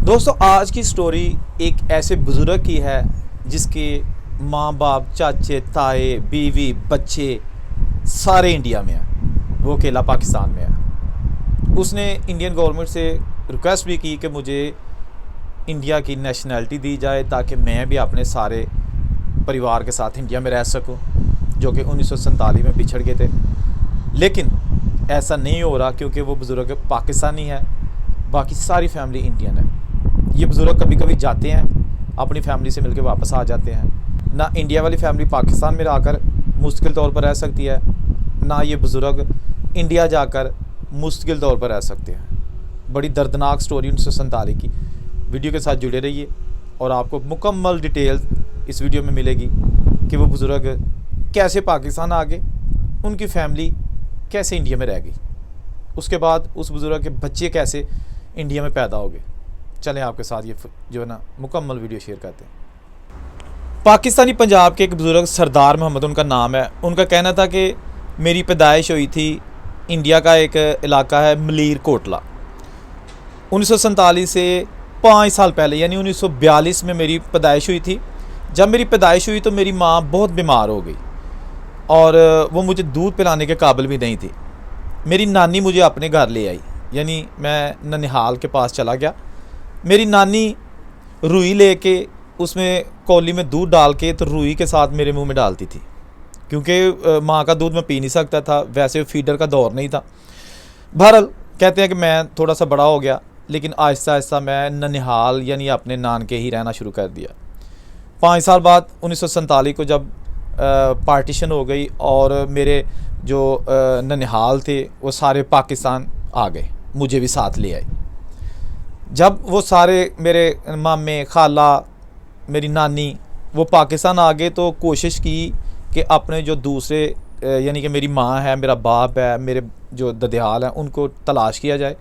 दोस्तों आज की स्टोरी एक ऐसे बुज़ुर्ग की है जिसके माँ बाप, चाचे, ताए, बीवी, बच्चे सारे इंडिया में हैं। वो अकेला पाकिस्तान में है। उसने इंडियन गवर्नमेंट से रिक्वेस्ट भी की कि मुझे इंडिया की नेशनैलिटी दी जाए ताकि मैं भी अपने सारे परिवार के साथ इंडिया में रह सकूं, जो कि 1947 में बिछड़ गए थे। लेकिन ऐसा नहीं हो रहा क्योंकि वो बुज़ुर्ग पाकिस्तानी है, बाकी सारी फैमिली इंडियन है। ये बुज़ुर्ग कभी कभी जाते हैं, अपनी फैमिली से मिलकर वापस आ जाते हैं। ना इंडिया वाली फैमिली पाकिस्तान में आकर मुश्किल तौर पर रह सकती है, ना ये बुज़ुर्ग इंडिया जाकर मुश्किल तौर पर रह सकते हैं। बड़ी दर्दनाक स्टोरी 1947 की। वीडियो के साथ जुड़े रहिए और आपको मुकम्मल डिटेल इस वीडियो में मिलेगी कि वो बुज़ुर्ग कैसे पाकिस्तान आ गए, उनकी फैमिली कैसे इंडिया में रह गई, उसके बाद उस बुज़ुर्ग के बच्चे कैसे इंडिया में पैदा हो गए। चलें आपके साथ ये जो है ना मुकम्मल वीडियो शेयर करते हैं। पाकिस्तानी पंजाब के एक बुज़ुर्ग सरदार मोहम्मद उनका नाम है। उनका कहना था कि मेरी पैदाइश हुई थी इंडिया का एक इलाका है मलीर कोटला। 1947 से 5 साल पहले यानी 1942 में मेरी पैदाइश हुई थी। जब मेरी पैदाइश हुई तो मेरी माँ बहुत बीमार हो गई और वो मुझे दूध पिलाने के काबिल भी नहीं थी। मेरी नानी मुझे अपने घर ले आई, यानी मैं ननिहाल के पास चला गया। मेरी नानी रुई लेके उसमें कौली में दूध डाल के तो रुई के साथ मेरे मुंह में डालती थी, क्योंकि माँ का दूध मैं पी नहीं सकता था, वैसे फीडर का दौर नहीं था। बहरहाल कहते हैं कि मैं थोड़ा सा बड़ा हो गया, लेकिन आहिस्ता आहिस्ता मैं ननिहाल यानी अपने नान के ही रहना शुरू कर दिया। 5 साल बाद 1947 को जब पार्टीशन हो गई और मेरे जो ननिहाल थे वो सारे पाकिस्तान आ गए, मुझे भी साथ ले आए। जब वो सारे मेरे मामे, खाला, मेरी नानी वो पाकिस्तान आ गए तो कोशिश की कि अपने जो दूसरे यानी कि मेरी माँ है, मेरा बाप है, मेरे जो ददियाल हैं उनको तलाश किया जाए।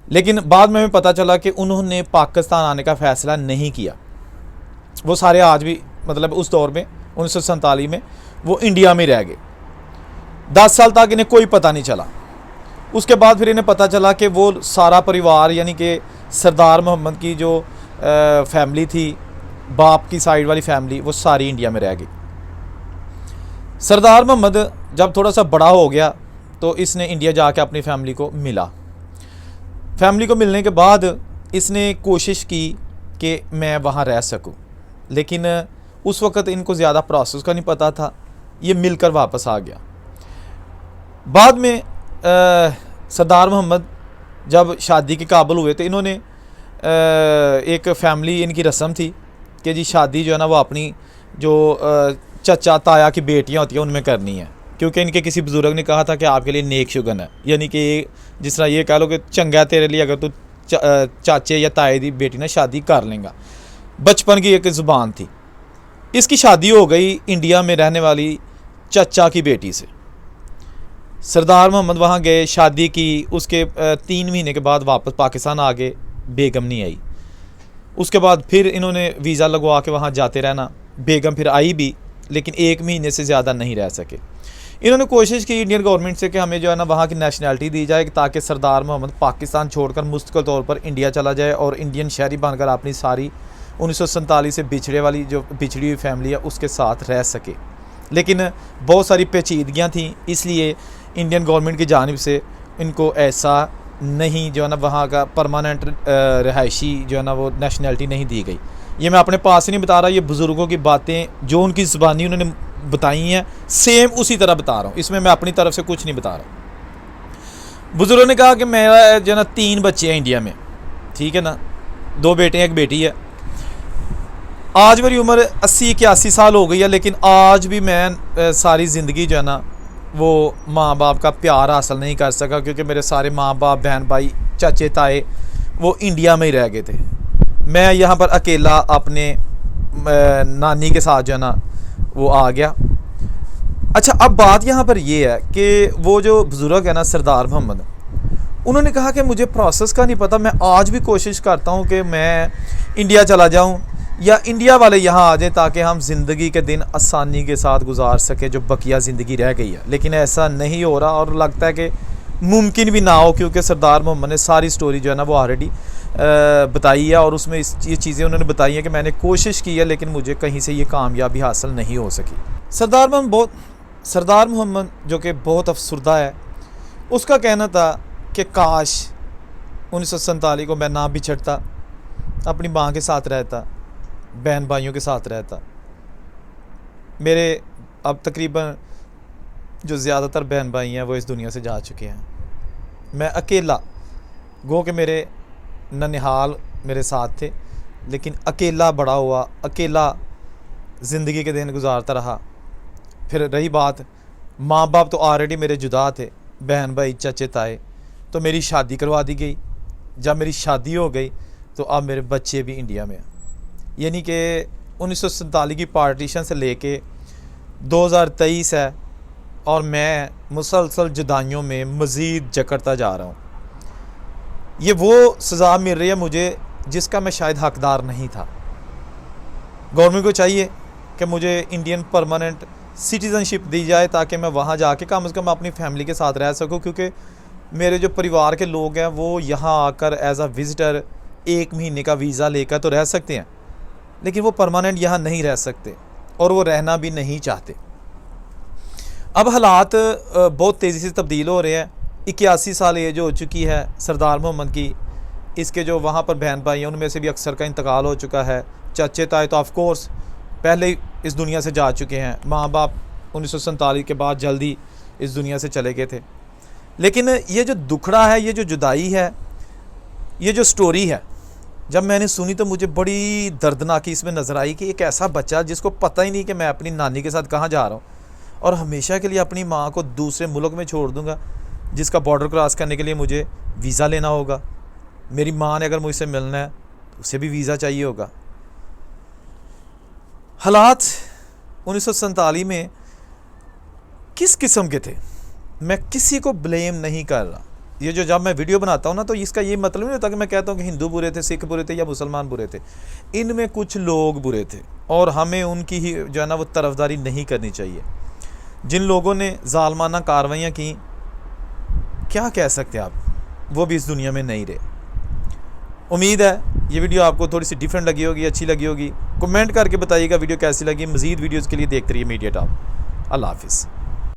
लेकिन बाद में हमें पता चला कि उन्होंने पाकिस्तान आने का फ़ैसला नहीं किया। वो सारे आज भी मतलब उस दौर में 1947 में वो इंडिया में रह गए। 10 साल तक इन्हें कोई पता नहीं चला। उसके बाद फिर इन्हें पता चला कि वो सारा परिवार यानी कि सरदार मोहम्मद की जो फैमिली थी, बाप की साइड वाली फैमिली, वो सारी इंडिया में रह गई। सरदार मोहम्मद जब थोड़ा सा बड़ा हो गया तो इसने इंडिया जाके अपनी फैमिली को मिला। फैमिली को मिलने के बाद इसने कोशिश की कि मैं वहाँ रह सकूँ, लेकिन उस वक़्त इनको ज़्यादा प्रोसेस का नहीं पता था। ये मिलकर वापस आ गया। बाद में सरदार मोहम्मद जब शादी के काबिल हुए तो इन्होंने एक फ़ैमिली, इनकी रस्म थी कि जी शादी जो है ना वो अपनी जो चचा ताया की बेटियां होती हैं उनमें करनी है, क्योंकि इनके किसी बुज़ुर्ग ने कहा था कि आपके लिए नेक शुगन है, यानी कि जिस तरह ये कह लो कि चंगा तेरे लिए अगर तू चाचे या ताए की बेटी ना शादी कर लेंगा। बचपन की एक ज़ुबान थी। इसकी शादी हो गई इंडिया में रहने वाली चचा की बेटी से। सरदार मोहम्मद वहाँ गए, शादी की। उसके 3 महीने के बाद वापस पाकिस्तान आ गए। बेगम नहीं आई। उसके बाद फिर इन्होंने वीज़ा लगवा के वहाँ जाते रहना। बेगम फिर आई भी, लेकिन 1 महीने से ज़्यादा नहीं रह सके। इन्होंने कोशिश की इंडियन गवर्नमेंट से कि हमें जो है ना वहाँ की नेशनैलिटी दी जाए ताकि सरदार मोहम्मद पाकिस्तान छोड़कर मुस्तकिल तौर पर इंडिया चला जाए और इंडियन शहरी बनकर अपनी सारी 1947 से बिछड़ी हुई फैमिली है उसके साथ रह सके। लेकिन बहुत सारी पेचीदगियाँ थीं, इसलिए इंडियन गवर्नमेंट की जानिब से इनको ऐसा नहीं जो है ना वहाँ का परमानेंट रहायशी जो है ना वो नेशनैलिटी नहीं दी गई। ये मैं अपने पास ही नहीं बता रहा, ये बुज़ुर्गों की बातें जो उनकी ज़ुबानी उन्होंने बताई हैं सेम उसी तरह बता रहा हूँ। इसमें मैं अपनी तरफ से कुछ नहीं बता रहा। बुज़ुर्गों ने कहा कि मेरा जो है ना 3 बच्चे हैं इंडिया में, ठीक है ना, 2 बेटे हैं, 1 बेटी है। आज मेरी उम्र 80-81 साल हो गई है, लेकिन आज भी मैं सारी ज़िंदगी जो है ना वो माँ बाप का प्यार हासिल नहीं कर सका, क्योंकि मेरे सारे माँ बाप, बहन भाई, चाचे ताए वो इंडिया में ही रह गए थे। मैं यहाँ पर अकेला अपने नानी के साथ जो है ना वो आ गया। अच्छा, अब बात यहाँ पर ये है कि वो जो बुज़ुर्ग है ना सरदार मोहम्मद, उन्होंने कहा कि मुझे प्रोसेस का नहीं पता, मैं आज भी कोशिश करता हूँ कि मैं इंडिया चला जाऊँ या इंडिया वाले यहाँ आ जाएं ताकि हम ज़िंदगी के दिन आसानी के साथ गुजार सकें जो बकिया ज़िंदगी रह गई है। लेकिन ऐसा नहीं हो रहा और लगता है कि मुमकिन भी ना हो, क्योंकि सरदार मोहम्मद ने सारी स्टोरी जो है ना वो ऑलरेडी बताई है और उसमें ये चीज़ें उन्होंने बताई हैं कि मैंने कोशिश की है लेकिन मुझे कहीं से ये कामयाबी हासिल नहीं हो सकी। सरदार मोहम्मद जो कि बहुत अफसरदा है, उसका कहना था कि काश 1947 को मैं ना बिछड़ता, अपनी माँ के साथ रहता, बहन भाइयों के साथ रहता। मेरे अब तकरीबन जो ज़्यादातर बहन भाई हैं वो इस दुनिया से जा चुके हैं। मैं अकेला, गो कि मेरे ननिहाल मेरे साथ थे, लेकिन अकेला बड़ा हुआ, अकेला ज़िंदगी के दिन गुजारता रहा। फिर रही बात, माँ बाप तो ऑलरेडी मेरे जुदा थे, बहन भाई चाचे ताए, तो मेरी शादी करवा दी गई। जब मेरी शादी हो गई तो अब मेरे बच्चे भी इंडिया में हैं। यानी कि 1947 की पार्टीशन से लेके 2023 है और मैं मुसलसल जुदाइयों में मज़ीद जकड़ता जा रहा हूँ। ये वो सज़ा मिल रही है मुझे जिसका मैं शायद हकदार नहीं था। गवर्नमेंट को चाहिए कि मुझे इंडियन परमानेंट सिटीज़नशिप दी जाए ताकि मैं वहाँ जाके कम से कम अपनी फैमिली के साथ रह सकूँ, क्योंकि मेरे जो परिवार के लोग हैं वो यहाँ आकर एज आ विज़िटर 1 महीने का वीज़ा लेकर तो रह सकते हैं, लेकिन वो परमानेंट यहाँ नहीं रह सकते और वो रहना भी नहीं चाहते। अब हालात बहुत तेज़ी से तब्दील हो रहे हैं। 81 साल एज हो चुकी है सरदार मोहम्मद की। इसके जो वहाँ पर बहन भाई हैं उनमें से भी अक्सर का इंतकाल हो चुका है। चाचे ताए तो ऑफ कोर्स पहले ही इस दुनिया से जा चुके हैं। माँ बाप 1947 के बाद जल्दी इस दुनिया से चले गए थे। लेकिन ये जो दुखड़ा है, ये जो जुदाई है, ये जो स्टोरी है, जब मैंने सुनी तो मुझे बड़ी दर्दनाकी इसमें नज़र आई कि एक ऐसा बच्चा जिसको पता ही नहीं कि मैं अपनी नानी के साथ कहाँ जा रहा हूँ और हमेशा के लिए अपनी माँ को दूसरे मुल्क में छोड़ दूँगा, जिसका बॉर्डर क्रॉस करने के लिए मुझे वीज़ा लेना होगा। मेरी माँ ने अगर मुझसे मिलना है तो उसे भी वीज़ा चाहिए होगा। हालात 1947 में किस किस्म के थे, मैं किसी को ब्लेम नहीं कर रहा। ये जो जब मैं वीडियो बनाता हूँ ना, तो इसका ये मतलब नहीं होता कि मैं कहता हूँ कि हिंदू बुरे थे, सिख बुरे थे या मुसलमान बुरे थे। इनमें कुछ लोग बुरे थे और हमें उनकी ही जो है ना वो तरफदारी नहीं करनी चाहिए। जिन लोगों ने जालमाना कार्रवाइयाँ की, क्या कह सकते हैं आप, वो भी इस दुनिया में नहीं रहे। उम्मीद है ये वीडियो आपको थोड़ी सी डिफरेंट लगी होगी, अच्छी लगी होगी। कमेंट करके बताइएगा वीडियो कैसी लगी। मज़ीद वीडियोज़ के लिए देखते रहिए मीडिया टॉप। अल्लाह हाफिज़।